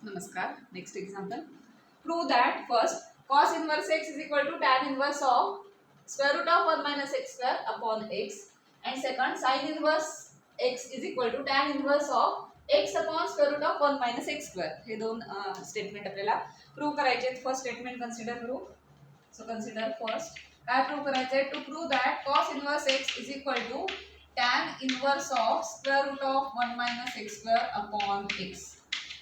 Namaskar. Next example. Prove that first cos inverse x is equal to tan inverse of square root of 1 minus x square upon x, and second sin inverse x is equal to tan inverse of x upon square root of 1 minus x square. हे दोन statement आपल्याला prove करायचे आहेत. First statement consider करू. So consider first काय prove करायचं आहे. To prove that cos inverse x is equal to tan inverse of square root of 1 minus x square upon x.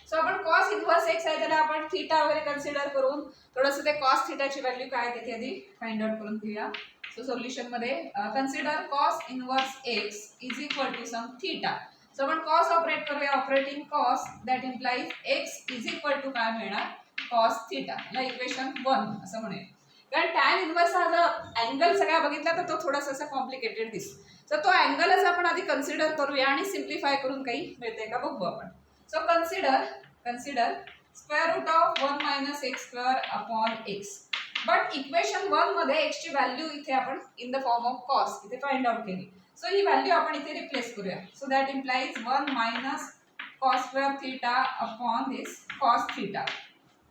So आपण cos इनवर्स x आहे त्याला आपण theta वगैरे consider करून थोडंसं ते cos थीटाची व्हॅल्यू काय आहे ते आधी फाइंड आउट करून घेऊया. सो सोल्युशन मध्ये consider cos inverse x is equal to some theta. So आपण cos ऑपरेट करूया. Operating cos that implies x is equal to काय मिळणार cos थीटा. या इक्वेशन 1 असं म्हणूया. कारण tan इनवर्स हा जर अँगल सगळा बघितला तर तो थोडासा असा कॉम्प्लिकेटेड दिसतो. सो तो अँगलच आपण आधी कन्सिडर करूया आणि सिम्प्लिफाय करून काही मिळते का बघू आपण. So consider square root of 1 minus x square upon x. But equation 1 मध्ये x ची व्हॅल्यू इथे आपण in the form of cos इथे फाइंड आउट केली. सो ही व्हॅल्यू आपण इथे रिप्लेस करूया. So that implies 1 minus cos square theta upon this cos theta.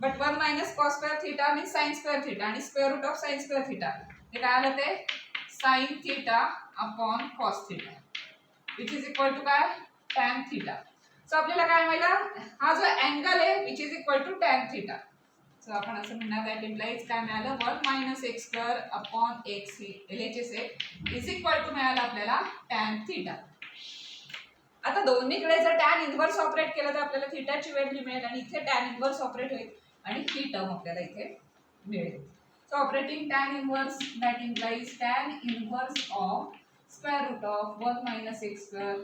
But 1 minus cos square theta means sin square theta आणि square root of sin square theta. हे काय आलं ते sin theta upon cos theta which is equal to काय tan theta. So आपल्याला काय मिळालं हा जो अँगल आहे which is equal to tan theta. So आपण असं म्हणणार दॅट इम्प्लाइज काय मिळालं 1 minus x square upon x LHS is equal to मिळालं आपल्याला tan थीटा. आता दोन्हीकडे जर tan इनवर्स ऑपरेट केलं तर आपल्याला थीटाची व्हॅल्यू मिळेल आणि इथे tan इनवर्स ऑपरेट होईल आणि ही टर्म आपल्याला इथे मिळेल. So operating tan inverse that implies tan inverse of square root of 1 minus x square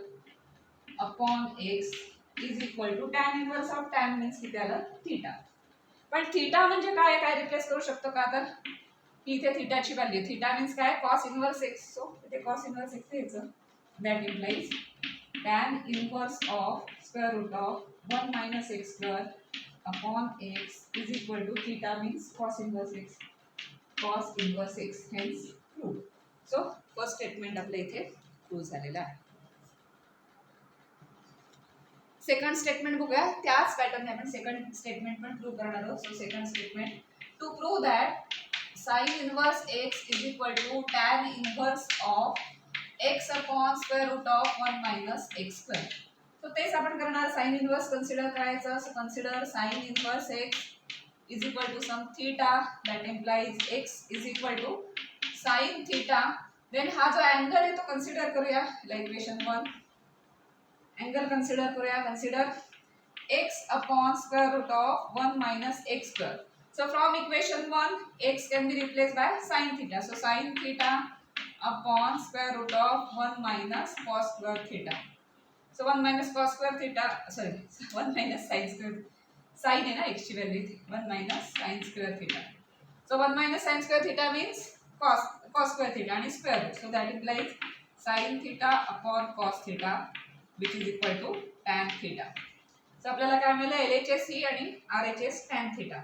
upon x is equal to tan inverse of tan means किती आलं थीटा. पण थीटा म्हणजे काय रिप्लेस करू शकतो का. तर इथे थीटाची व्हॅल्यू थीटा मीन्स काय cos इनवर्स x. सो इथे cos इनवर्स x घ्यायचं that implies tan inverse of square root of 1 minus x square upon x is equal to theta means cos inverse x hence true. So first statement आपल्या इथे prove झालेलं आहे. Second statement बघूया. त्याच पॅटर्नने आपण second statement पण prove करणार आहोत. So second statement to prove that sin inverse x is equal to tan inverse of x upon square root of 1 minus x square. So तेच आपण करणार. sin इनवर्स कन्सिडर करायचं. So consider sin inverse x is equal to some theta that implies x is equal to sin theta. Then हा जो angle आहे तो consider करूया. Equation 1 angle consider करूया. Consider x upon square root of 1 minus x square. So from equation 1 x can be replaced by sin theta. So sin theta upon square root of 1 minus cos square theta. So 1 minus cos square theta, sorry 1 minus sin square, sin है ना x की value थी 1 minus sin square theta. So 1 minus sin square theta means cos square theta and square root. So that implies sin theta upon cos theta which is equal to tan theta. So आपल्याला काय मिळालं LHS ही आणि RHS tan theta.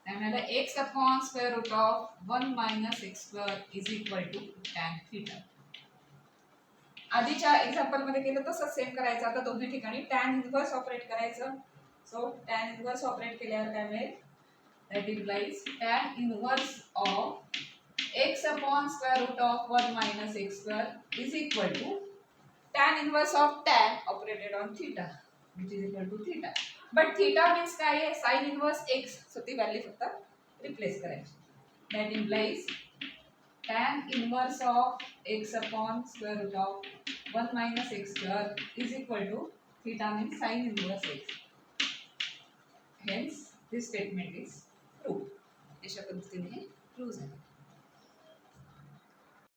काय मिळालं x upon square root of 1 minus x square is equal to tan theta. आधीच्या example मध्ये केलं तसंच सेम करायचं. आता दोन्ही ठिकाणी tan इनवर्स ऑपरेट करायचं. सो tan इनवर्स ऑपरेट केल्यावर काय मिळेल that implies tan inverse of x upon square root of 1 minus x square is equal to tan inverse of tan operated on theta which is equal to theta. But theta means काय आहे sin inverse x. So ती value फक्त replace करायची. That implies tan inverse of x upon square root of 1 minus x square is equal to theta means sin inverse x. Hence this statement is true. अशा पद्धतीने prove झालं.